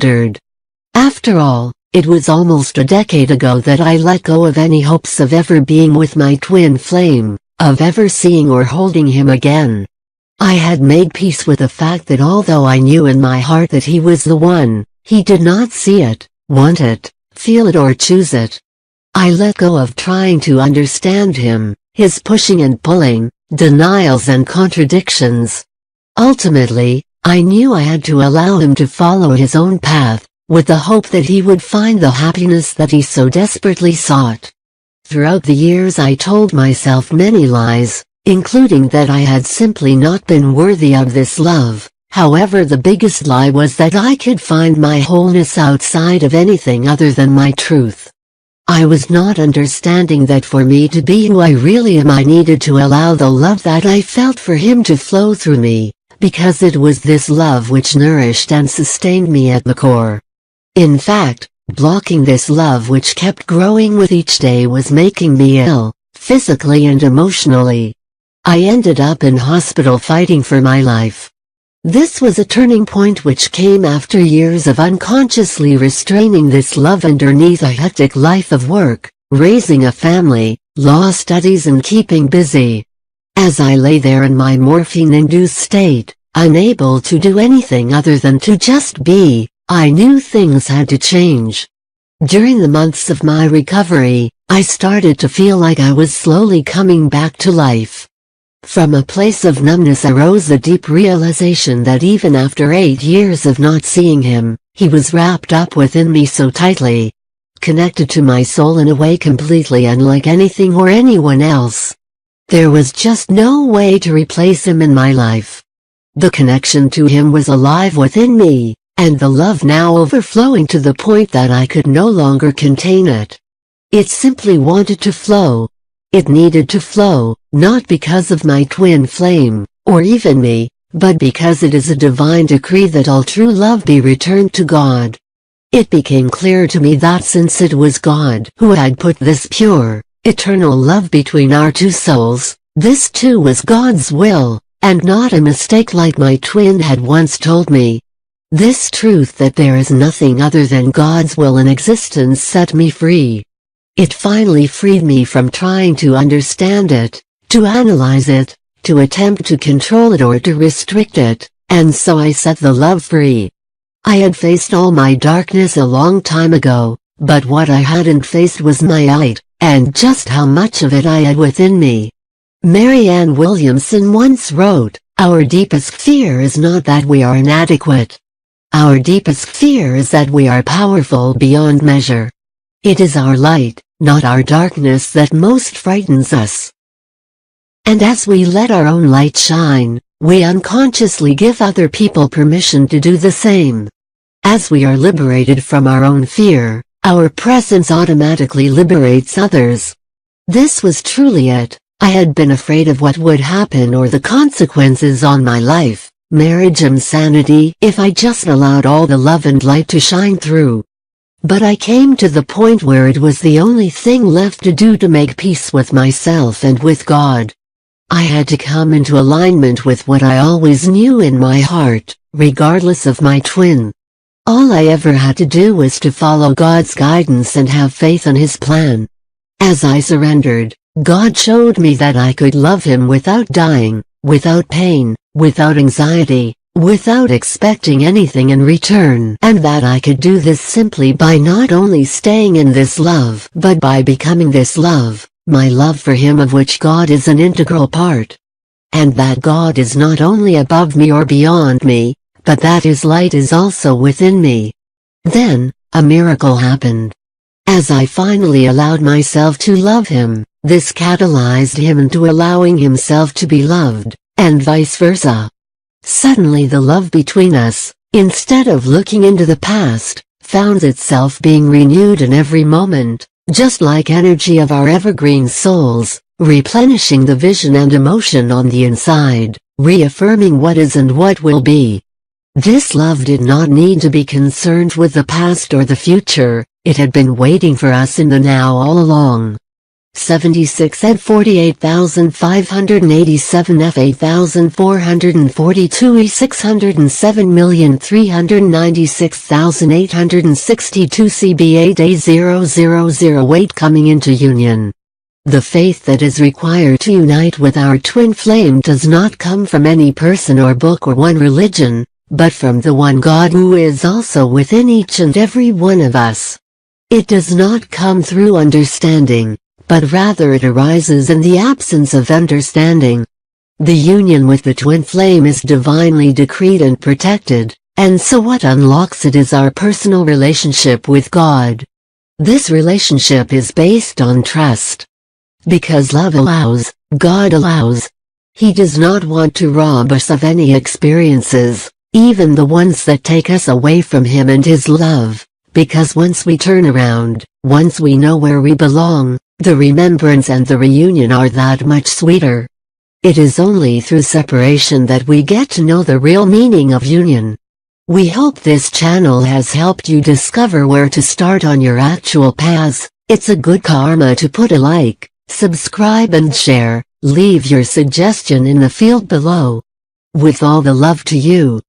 surrendered. After all, it was almost a decade ago that I let go of any hopes of ever being with my twin flame, of ever seeing or holding him again. I had made peace with the fact that although I knew in my heart that he was the one, he did not see it, want it, feel it or choose it. I let go of trying to understand him, his pushing and pulling, denials and contradictions. Ultimately, I knew I had to allow him to follow his own path, with the hope that he would find the happiness that he so desperately sought. Throughout the years I told myself many lies, including that I had simply not been worthy of this love. However, the biggest lie was that I could find my wholeness outside of anything other than my truth. I was not understanding that for me to be who I really am I needed to allow the love that I felt for him to flow through me, because it was this love which nourished and sustained me at the core. In fact, blocking this love which kept growing with each day was making me ill, physically and emotionally. I ended up in hospital fighting for my life. This was a turning point which came after years of unconsciously restraining this love underneath a hectic life of work, raising a family, law studies and keeping busy. As I lay there in my morphine-induced state, unable to do anything other than to just be, I knew things had to change. During the months of my recovery, I started to feel like I was slowly coming back to life. From a place of numbness arose a deep realization that even after 8 years of not seeing him, he was wrapped up within me so tightly, connected to my soul in a way completely unlike anything or anyone else. There was just no way to replace him in my life. The connection to him was alive within me, and the love now overflowing to the point that I could no longer contain it. It simply wanted to flow. It needed to flow, not because of my twin flame, or even me, but because it is a divine decree that all true love be returned to God. It became clear to me that since it was God who had put this pure, eternal love between our two souls, this too was God's will, and not a mistake like my twin had once told me. This truth that there is nothing other than God's will in existence set me free. It finally freed me from trying to understand it, to analyze it, to attempt to control it or to restrict it, and so I set the love free. I had faced all my darkness a long time ago, but what I hadn't faced was my light, and just how much of it I had within me. Marianne Williamson once wrote, "Our deepest fear is not that we are inadequate. Our deepest fear is that we are powerful beyond measure. It is our light, not our darkness that most frightens us." And as we let our own light shine, we unconsciously give other people permission to do the same. As we are liberated from our own fear, our presence automatically liberates others. This was truly it. I had been afraid of what would happen or the consequences on my life. Marriage insanity if I just allowed all the love and light to shine through. But I came to the point where it was the only thing left to do to make peace with myself and with God. I had to come into alignment with what I always knew in my heart, regardless of my twin. All I ever had to do was to follow God's guidance and have faith in His plan. As I surrendered, God showed me that I could love Him without dying, without pain, without anxiety, without expecting anything in return, and that I could do this simply by not only staying in this love, but by becoming this love, my love for Him of which God is an integral part. And that God is not only above me or beyond me, but that His light is also within me. Then, a miracle happened. As I finally allowed myself to love Him, this catalyzed Him into allowing Himself to be loved, and vice versa. Suddenly the love between us, instead of looking into the past, found itself being renewed in every moment, just like energy of our evergreen souls, replenishing the vision and emotion on the inside, reaffirming what is and what will be. This love did not need to be concerned with the past or the future, it had been waiting for us in the now all along. 76 Ed 48,587 F 8,442 E 607,396,862 CBA Day 000 coming into union. The faith that is required to unite with our twin flame does not come from any person or book or one religion, but from the one God who is also within each and every one of us. It does not come through understanding, but rather it arises in the absence of understanding. The union with the twin flame is divinely decreed and protected, and so what unlocks it is our personal relationship with God. This relationship is based on trust. Because love allows, God allows. He does not want to rob us of any experiences, even the ones that take us away from Him and His love, because once we turn around, once we know where we belong, the remembrance and the reunion are that much sweeter. It is only through separation that we get to know the real meaning of union. We hope this channel has helped you discover where to start on your actual paths. It's a good karma to put a like, subscribe and share. Leave your suggestion in the field below. With all the love to you.